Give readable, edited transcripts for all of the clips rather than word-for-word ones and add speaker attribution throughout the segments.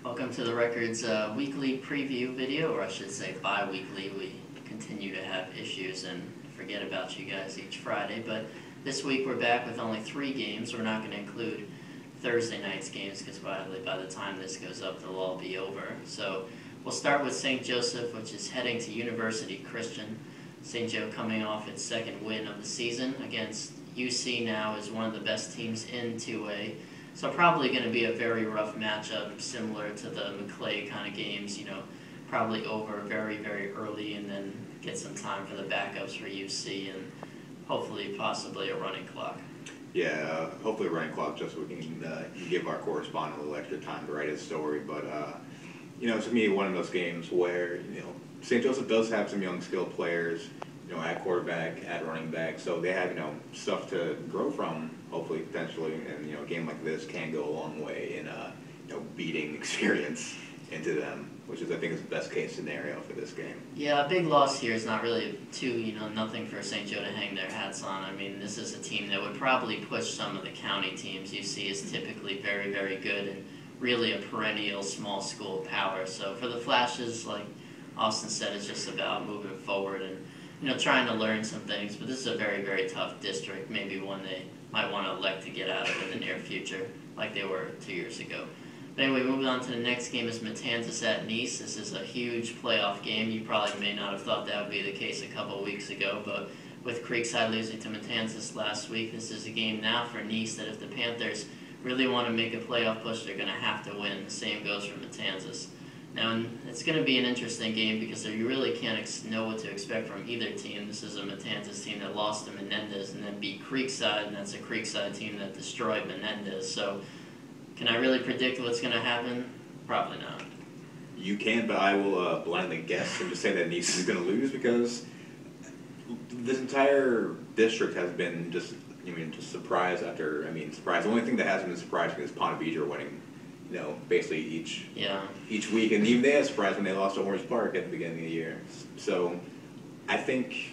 Speaker 1: Welcome to the Records weekly preview video, or I should say bi-weekly. We continue to have issues and forget about you guys each Friday, but this week we're back with only 3 games. We're not going to include Thursday night's games because by the time this goes up, they'll all be over. So we'll start with St. Joseph, which is heading to University Christian. St. Joe coming off its second win of the season against UC, now is one of the best teams in 2A. So probably going to be a very rough matchup, similar to the McClay kind of games, probably over very, very early and then get some time for the backups for UC and hopefully possibly a running clock.
Speaker 2: Yeah, hopefully a running clock just so we can give our correspondent a little extra time to write his story. But, to me, one of those games where, St. Joseph does have some young skilled players, at quarterback, at running back, so they have, stuff to grow from, hopefully, potentially, and, a game like this can go a long way in, beating experience into them, which is, I think, is the best case scenario for this game.
Speaker 1: Yeah, a big loss here is not really nothing for St. Joe to hang their hats on. I mean, this is a team that would probably push some of the county teams. UC is typically very, very good and really a perennial small school power. So for the Flashes, like Austin said, it's just about moving forward and trying to learn some things, but this is a very, very tough district, maybe one they might want to elect to get out of in the near future, like they were 2 years ago. But anyway, moving on to the next game is Matanzas at Nice. This is a huge playoff game. You probably may not have thought that would be the case a couple of weeks ago, but with Creekside losing to Matanzas last week, this is a game now for Nice that if the Panthers really want to make a playoff push, they're going to have to win. The same goes for Matanzas. Now, it's going to be an interesting game because you really can't know what to expect from either team. This is a Matanzas team that lost to Menendez and then beat Creekside, and that's a Creekside team that destroyed Menendez. So, can I really predict what's going to happen? Probably not.
Speaker 2: You can, but I will blindly guess and just say that Nice is going to lose because this entire district has been just surprise after, surprise. The only thing that hasn't been surprising is Ponte Vedra winning. Basically each week, and even they had surprised when they lost to Orange Park at the beginning of the year. So, I think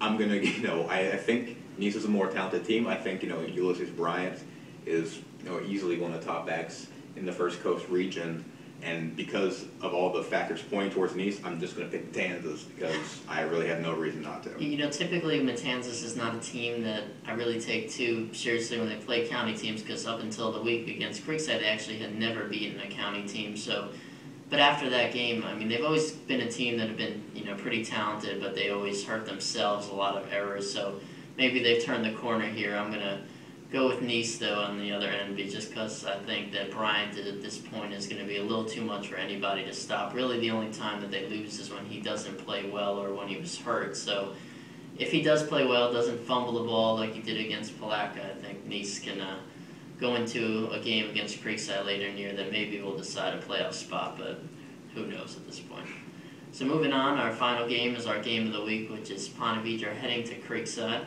Speaker 2: I'm gonna, I think Nice is a more talented team. I think Ulysses Bryant is easily one of the top backs in the First Coast region, and because of all the factors pointing towards Nice, I'm just gonna pick Matanzas because I really have no reason not to.
Speaker 1: Typically Matanzas is not a team that I really take too seriously when they play county teams because up until the week against Creekside, they actually had never beaten a county team. So, but after that game, they've always been a team that have been, pretty talented, but they always hurt themselves, a lot of errors. So maybe they've turned the corner here. I'm gonna go with Nice, though, on the other end, just because I think that Bryant at this point is going to be a little too much for anybody to stop. Really, the only time that they lose is when he doesn't play well or when he was hurt. So if he does play well, doesn't fumble the ball like he did against Palatka, I think Nice can go into a game against Creekside later in the year that maybe will decide a playoff spot, but who knows at this point. So moving on, our final game is our game of the week, which is Ponte Vedra heading to Creekside.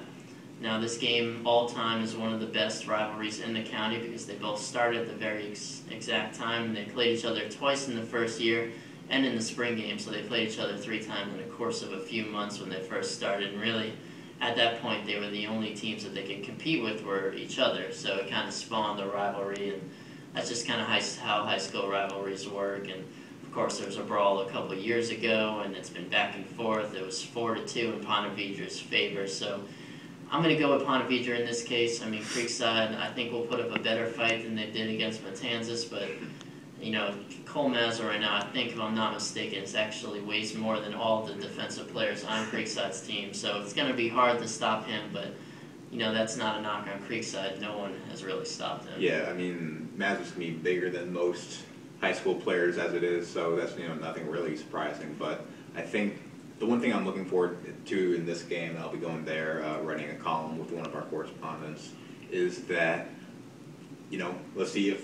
Speaker 1: Now, this game, all time, is one of the best rivalries in the county because they both started at the very exact time. They played each other twice in the first year and in the spring game, so they played each other 3 times in the course of a few months when they first started. And really, at that point, they were the only teams that they could compete with were each other, so it kind of spawned the rivalry, and that's just kind of how high school rivalries work. And of course, there was a brawl a couple years ago, and it's been back and forth. It was 4-2 in Ponte Vedra's favor, so I'm going to go with Ponte Vedra in this case. Creekside, I think, will put up a better fight than they did against Matanzas, but, Cole Mazza right now, I think, if I'm not mistaken, is actually weighs more than all the defensive players on Creekside's team, so it's going to be hard to stop him, but, that's not a knock on Creekside. No one has really stopped him.
Speaker 2: Yeah, Mazza's going to be bigger than most high school players as it is, so that's, nothing really surprising, but I think the one thing I'm looking forward to in this game, and I'll be going there, writing a column with one of our correspondents, is that, let's see if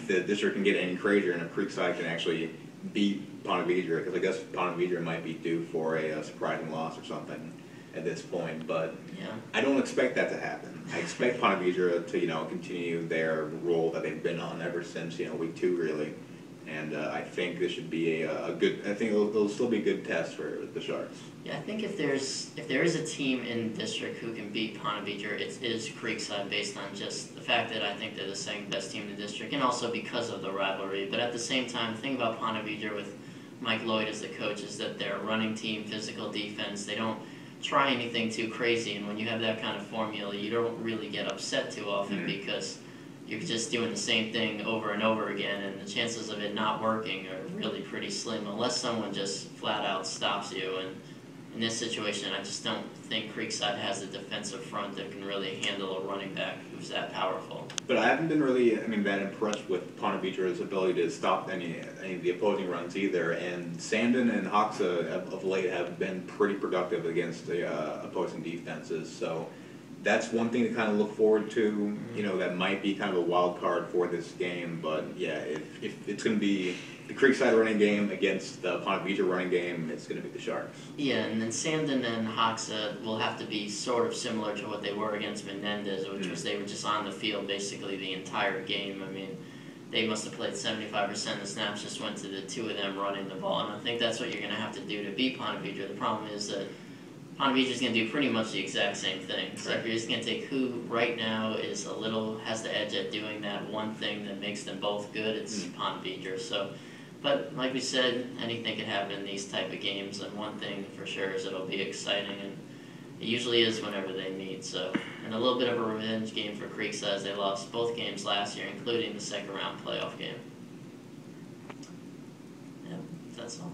Speaker 2: the district can get any crazier and if Creekside can actually beat Ponte Vedra, because I guess Ponte Vedra might be due for a surprising loss or something at this point, but
Speaker 1: yeah.
Speaker 2: I don't expect that to happen. I expect Ponte Vedra to, continue their role that they've been on ever since, week 2, really. And I think this should be a good. I think it'll still be a good test for the Sharks.
Speaker 1: Yeah, I think if there is a team in the district who can beat Ponte Vedra, it is Creekside, based on just the fact that I think they're the second best team in the district, and also because of the rivalry. But at the same time, the thing about Ponte Vedra with Mike Lloyd as the coach is that they're a running team, physical defense. They don't try anything too crazy, and when you have that kind of formula, you don't really get upset too often because you're just doing the same thing over and over again, and the chances of it not working are really pretty slim unless someone just flat out stops you. And in this situation, I just don't think Creekside has a defensive front that can really handle a running back who's that powerful.
Speaker 2: But I haven't been really, that impressed with Ponte Vedra's ability to stop any of the opposing runs either. And Sandon and Hoxa of late have been pretty productive against the opposing defenses. So that's one thing to kind of look forward to. That might be kind of a wild card for this game. But yeah, if it's going to be the Creekside running game against the Ponte Vedra running game, it's going to be the Sharks.
Speaker 1: Yeah, and then Sandon and Hoxa will have to be sort of similar to what they were against Menendez, which was they were just on the field basically the entire game. They must have played 75% of the snaps, just went to the two of them running the ball, and I think that's what you're going to have to do to beat Ponte Vedra. The problem is that Ponte Vedra is going to do pretty much the exact same thing. So if you're just going to take who right now has the edge at doing that one thing that makes them both good, it's Ponte Vedra. So, but like we said, anything can happen in these type of games, and one thing for sure is it'll be exciting, and it usually is whenever they meet. So, and a little bit of a revenge game for Creekside, as they lost both games last year, including the second round playoff game. Yeah, that's all.